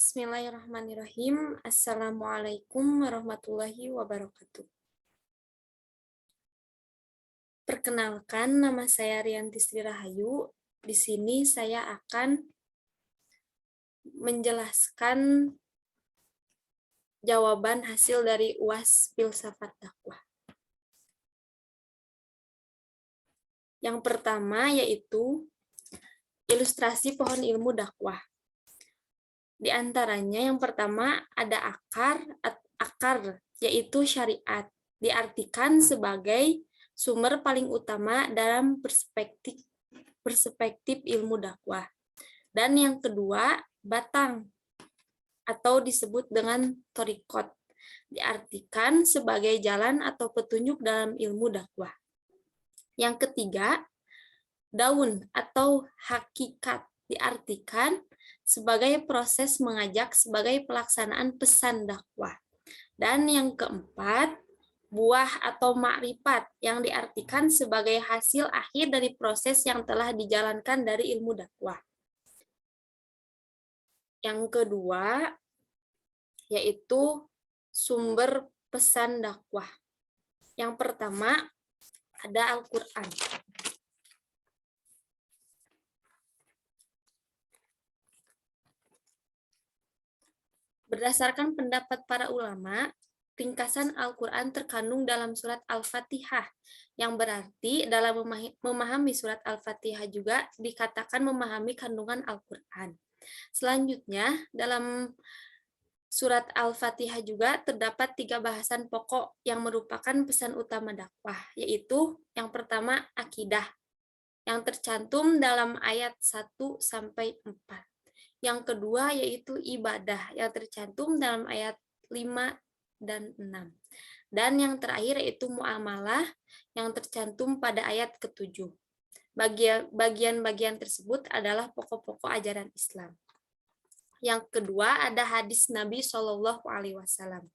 Bismillahirrahmanirrahim. Assalamualaikum warahmatullahi wabarakatuh. Perkenalkan, nama saya Rianti Sri Rahayu. Di sini saya akan menjelaskan jawaban hasil dari UAS Filsafat Dakwah. Yang pertama yaitu ilustrasi pohon ilmu dakwah. Di antaranya yang pertama ada akar yaitu syariat, diartikan sebagai sumber paling utama dalam perspektif ilmu dakwah. Dan yang kedua batang atau disebut dengan thoriqat, diartikan sebagai jalan atau petunjuk dalam ilmu dakwah. Yang ketiga daun atau hakikat, diartikan sebagai proses mengajak sebagai pelaksanaan pesan dakwah. Dan yang keempat, buah atau makrifat yang diartikan sebagai hasil akhir dari proses yang telah dijalankan dari ilmu dakwah. Yang kedua, yaitu sumber pesan dakwah. Yang pertama, ada Al-Quran. Berdasarkan pendapat para ulama, ringkasan Al-Quran terkandung dalam surat Al-Fatihah, yang berarti dalam memahami surat Al-Fatihah juga dikatakan memahami kandungan Al-Quran. Selanjutnya, dalam surat Al-Fatihah juga terdapat 3 bahasan pokok yang merupakan pesan utama dakwah, yaitu yang pertama akidah, yang tercantum dalam ayat 1-4. Yang kedua yaitu ibadah yang tercantum dalam ayat 5 dan 6. Dan yang terakhir yaitu muamalah yang tercantum pada ayat ke-7. Bagian-bagian tersebut adalah pokok-pokok ajaran Islam. Yang kedua ada hadis Nabi Shallallahu Alaihi Wasallam.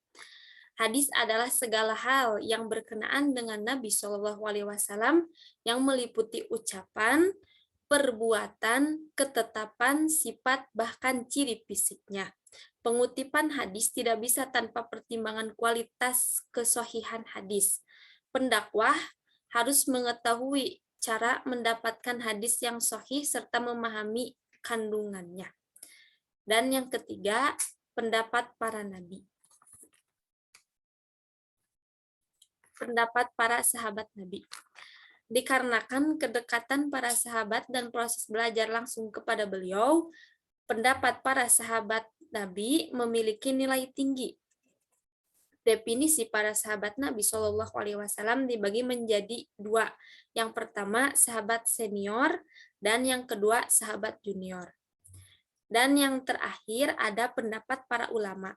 Hadis adalah segala hal yang berkenaan dengan Nabi Shallallahu Alaihi Wasallam yang meliputi ucapan, perbuatan, ketetapan, sifat, bahkan ciri fisiknya. Pengutipan hadis tidak bisa tanpa pertimbangan kualitas kesohihan hadis. Pendakwah harus mengetahui cara mendapatkan hadis yang sahih serta memahami kandungannya. Dan yang ketiga, pendapat para nabi. Pendapat para sahabat Nabi. Dikarenakan kedekatan para sahabat dan proses belajar langsung kepada beliau, pendapat para sahabat Nabi memiliki nilai tinggi. Definisi para sahabat Nabi Shallallahu Alaihi Wasallam dibagi menjadi 2. Yang pertama sahabat senior dan yang kedua sahabat junior. Dan yang terakhir ada pendapat para ulama.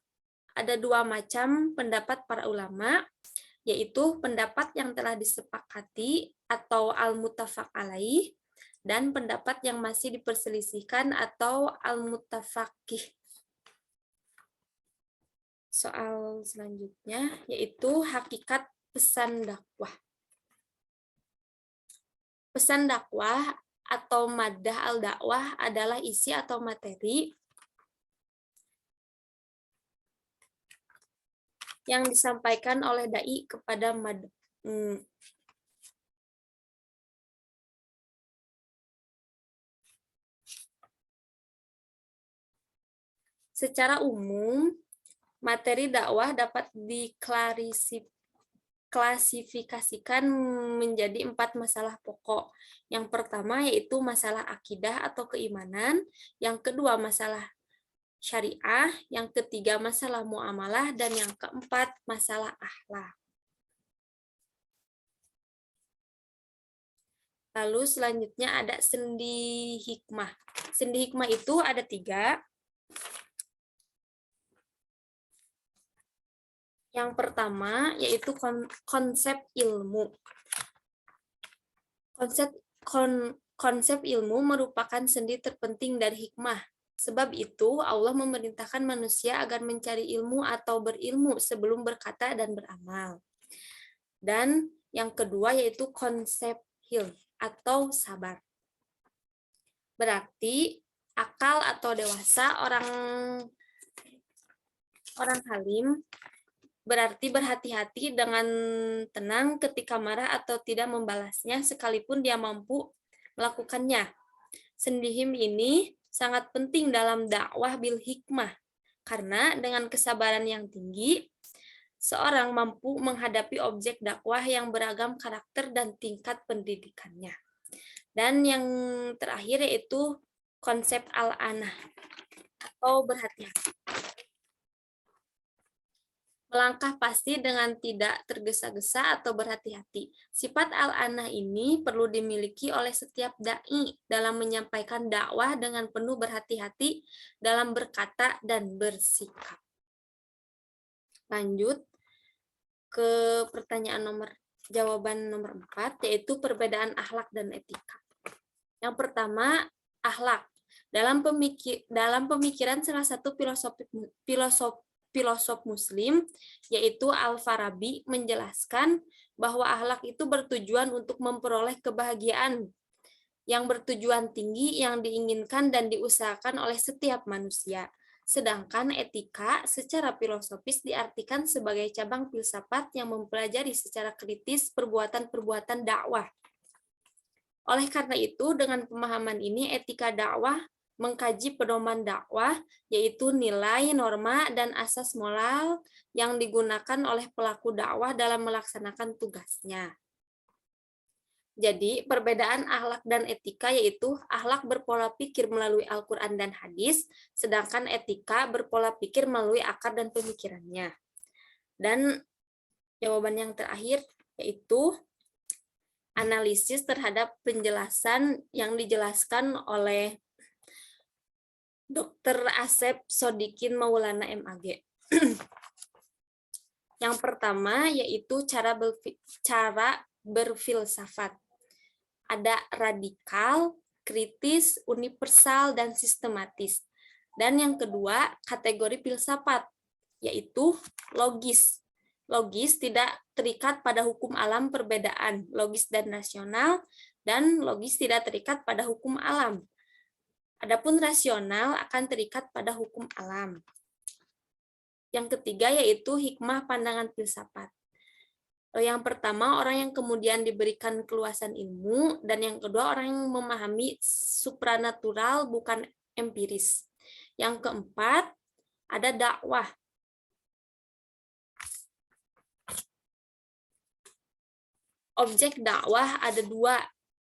Ada 2 macam pendapat para ulama, yaitu pendapat yang telah disepakati atau al-muttafaq alaih, dan pendapat yang masih diperselisihkan atau al-muttafaqih. Soal selanjutnya yaitu hakikat pesan dakwah. Pesan dakwah atau maddah al-dakwah adalah isi atau materi yang disampaikan oleh dai kepada Secara umum, materi dakwah dapat diklasifikasikan menjadi 4 masalah pokok. Yang pertama yaitu masalah akidah atau keimanan, yang kedua masalah syariah, yang ketiga masalah muamalah, dan yang keempat masalah akhlak. Lalu selanjutnya ada sendi hikmah. Sendi hikmah itu ada 3. Yang pertama yaitu konsep ilmu. Konsep ilmu merupakan sendi terpenting dari hikmah. Sebab itu Allah memerintahkan manusia agar mencari ilmu atau berilmu sebelum berkata dan beramal. Dan yang kedua yaitu konsep hilm atau sabar. Berarti akal atau dewasa orang Orang halim berarti berhati-hati dengan tenang ketika marah atau tidak membalasnya sekalipun dia mampu melakukannya. Sendihim ini sangat penting dalam dakwah bil hikmah karena dengan kesabaran yang tinggi seorang mampu menghadapi objek dakwah yang beragam karakter dan tingkat pendidikannya. Dan yang terakhir yaitu konsep al-anah atau berhati-hati. Melangkah pasti dengan tidak tergesa-gesa atau berhati-hati. Sifat al-anah ini perlu dimiliki oleh setiap dai dalam menyampaikan dakwah dengan penuh berhati-hati dalam berkata dan bersikap. Lanjut ke jawaban nomor 4, yaitu perbedaan akhlak dan etika. Yang pertama, akhlak. Dalam pemikiran salah satu filosof Muslim, yaitu Al-Farabi, menjelaskan bahwa akhlak itu bertujuan untuk memperoleh kebahagiaan yang bertujuan tinggi yang diinginkan dan diusahakan oleh setiap manusia. Sedangkan etika secara filosofis diartikan sebagai cabang filsafat yang mempelajari secara kritis perbuatan-perbuatan dakwah. Oleh karena itu, dengan pemahaman ini, etika dakwah mengkaji pedoman dakwah, yaitu nilai, norma, dan asas moral yang digunakan oleh pelaku dakwah dalam melaksanakan tugasnya. Jadi, perbedaan akhlak dan etika yaitu akhlak berpola pikir melalui Al-Quran dan hadis, sedangkan etika berpola pikir melalui akal dan pemikirannya. Dan jawaban yang terakhir yaitu analisis terhadap penjelasan yang dijelaskan oleh Dr. Asep Sodikin Maulana MAG. Yang pertama yaitu cara berfilsafat. Ada radikal, kritis, universal, dan sistematis. Dan yang kedua, kategori filsafat, yaitu logis. Logis tidak terikat pada hukum alam perbedaan, logis dan rasional, dan logis tidak terikat pada hukum alam. Adapun rasional akan terikat pada hukum alam. Yang ketiga yaitu hikmah pandangan filsafat. Yang pertama, orang yang kemudian diberikan keluasan ilmu, dan yang kedua, orang yang memahami supranatural bukan empiris. Yang keempat, ada dakwah. Objek dakwah ada dua,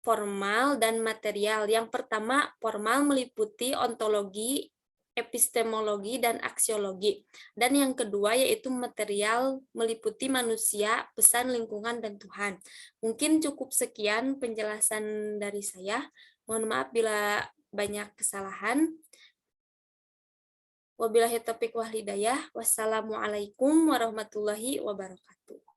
formal dan material. Yang pertama, formal meliputi ontologi, epistemologi, dan aksiologi. Dan yang kedua yaitu material meliputi manusia, pesan, lingkungan, dan Tuhan. Mungkin cukup sekian penjelasan dari saya. Mohon maaf bila banyak kesalahan. Wabillahi taufiq wal hidayah. Wassalamualaikum warahmatullahi wabarakatuh.